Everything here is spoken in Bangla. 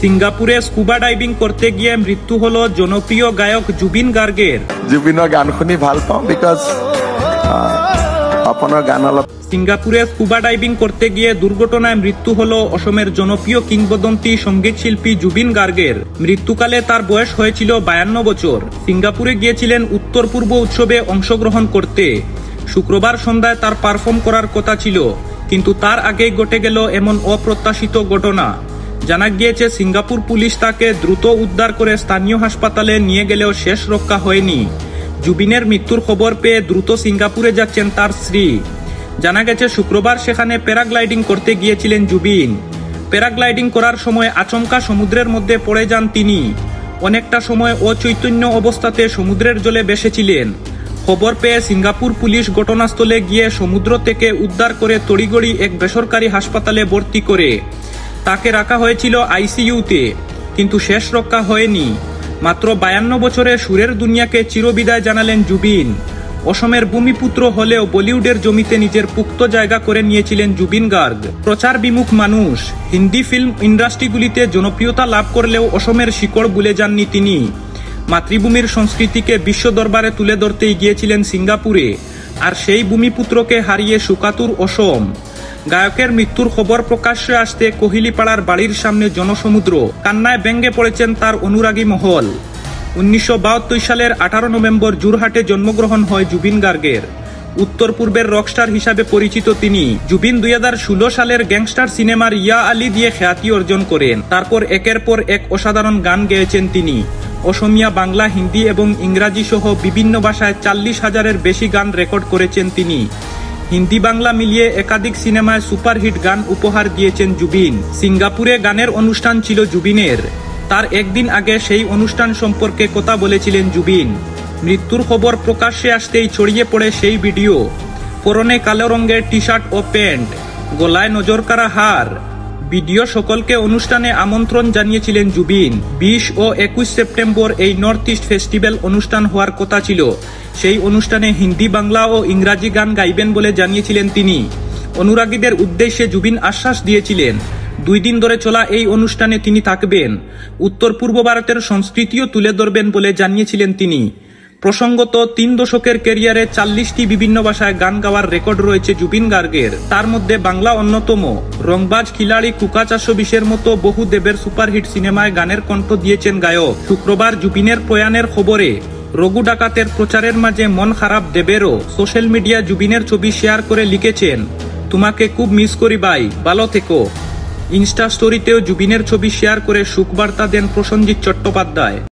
সিঙ্গাপুরে স্কুবা ডাইভিং করতে গিয়ে মৃত্যু হলো জনপ্রিয় গায়ক জুবিন গার্গের। জুবিনৰ গান শুনি ভাল পাওঁ বিকজ আপোনাৰ গান অলপ। সিঙ্গাপুরে স্কুবা ডাইভিং করতে গিয়ে দুর্ঘটনায় মৃত্যু হলো অসমের জনপ্রিয় কিংবদন্তি সঙ্গীত শিল্পী জুবিন গার্গের। মৃত্যুকালে তার বয়স হয়েছিল 52 বছর। সিঙ্গাপুরে গিয়েছিলেন উত্তর পূর্ব উৎসবে অংশগ্রহণ করতে। শুক্রবার সন্ধ্যায় তার পারফর্ম করার কথা ছিল, কিন্তু তার আগেই ঘটে গেল এমন অপ্রত্যাশিত ঘটনা। জানা গিয়েছে সিঙ্গাপুর পুলিশ তাকে দ্রুত উদ্ধার করে স্থানীয় হাসপাতালে নিয়ে গেলেও শেষ রক্ষা হয়নি। জুবিনের মৃত্যুর খবর পেয়ে দ্রুত সিঙ্গাপুরে যাচ্ছেন তার স্ত্রী। জানা গেছে শুক্রবার সেখানে প্যারাগ্লাইডিং করতে গিয়েছিলেন জুবিন। প্যারাগ্লাইডিং করার সময় আচমকা সমুদ্রের মধ্যে পড়ে যান তিনি। অনেকটা সময় অচৈতন্য অবস্থাতে সমুদ্রের জলে ভেসেছিলেন। খবর পেয়ে সিঙ্গাপুর পুলিশ ঘটনাস্থলে গিয়ে সমুদ্র থেকে উদ্ধার করে তড়িঘড়ি এক বেসরকারি হাসপাতালে ভর্তি করে তাকে রাখা হয়েছিল আইসিইউতে, কিন্তু শেষ রক্ষা হয়নি। মাত্র 52 বছরে সুরের দুনিয়াকে চিরবিদায় জানালেন জুবিন। অসমের ভূমিপুত্র হলেও বলিউডের জমিতে নিজের পুক্ত জায়গা করে নিয়েছিলেন জুবিন গার্গ। প্রচার বিমুখ মানুষ, হিন্দি ফিল্ম ইন্ডাস্ট্রিগুলিতে জনপ্রিয়তা লাভ করলেও অসমের শিকড় ভুলে যাননি তিনি। মাতৃভূমির সংস্কৃতিকে বিশ্ব দরবারে তুলে ধরতেই গিয়েছিলেন সিঙ্গাপুরে, আর সেই ভূমিপুত্রকে হারিয়ে শোকাতুর অসম। গায়কের মৃত্যুর খবর প্রকাশ্যে আসতে কোহিলীপাড়ার বাড়ির সামনে জনসমুদ্র। কান্নায় ব্যঙ্গে পড়েছেন তার অনুরাগী মহল। 1972 সালের 18 নভেম্বর জোরহাটে জন্মগ্রহণ হয় জুবিন গার্গের। উত্তর পূর্বের রকস্টার হিসাবে পরিচিত তিনি। জুবিন 2016 সালের গ্যাংস্টার সিনেমার ইয়া আলী দিয়ে খ্যাতি অর্জন করেন। তারপর একের পর এক অসাধারণ গান গেয়েছেন তিনি। অসমিয়া, বাংলা, হিন্দি এবং ইংরাজি সহ বিভিন্ন ভাষায় 40,000-এর বেশি গান রেকর্ড করেছেন তিনি। হিন্দি বাংলা মিলিয়ে একাধিক সিনেমায় সুপারহিট গান উপহার দিয়েছেন জুবিন। সিঙ্গাপুরে গানের অনুষ্ঠান ছিল জুবিনের। তার একদিন আগে সেই অনুষ্ঠান সম্পর্কে কথা বলেছিলেন জুবিন। মৃত্যুর খবর প্রকাশ্যে আসতেই ছড়িয়ে পড়ে সেই ভিডিও। পরনে কালো রঙের টি শার্ট ও প্যান্ট, গলায় নজরকাড়া হার। ভিডিও সকলকে অনুষ্ঠানে আমন্ত্রণ জানিয়েছিলেন জুবিন। 20 ও 21 সেপ্টেম্বর এই নর্থ ইস্ট ফেস্টিভ্যাল অনুষ্ঠান হওয়ার কথা ছিল। সেই অনুষ্ঠানে হিন্দি, বাংলা ও ইংরাজি গান গাইবেন বলে জানিয়েছিলেন তিনি। অনুরাগীদের উদ্দেশ্যে জুবিন আশ্বাস দিয়েছিলেন 2 দিন ধরে চলা এই অনুষ্ঠানে তিনি থাকবেন। উত্তর পূর্ব ভারতের সংস্কৃতিও তুলে ধরবেন বলে জানিয়েছিলেন তিনি। প্রসঙ্গত 3 দশকের ক্যারিয়ারে 40টি বিভিন্ন ভাষায় গান গাওয়ার রেকর্ড রয়েছে জুবিন গার্গের। তার মধ্যে বাংলা অন্যতম। রংবাজ, খিলাড়ি, কুকা 420-এর মতো বহু দেবের সুপারহিট সিনেমায় গানের কণ্ঠ দিয়েছেন গায়ক। শুক্রবার জুবিনের প্রয়াণের খবরে রঘু ডাকাতের প্রচারের মাঝে মন খারাপ দেবেরও। সোশ্যাল মিডিয়া জুবিনের ছবি শেয়ার করে লিখেছেন, তোমাকে খুব মিস করি ভাই, ভালো থেকো। ইনস্টা স্টোরিতেও জুবিনের ছবি শেয়ার করে শোকবার্তা দেন প্রসেনজিৎ চট্টোপাধ্যায়।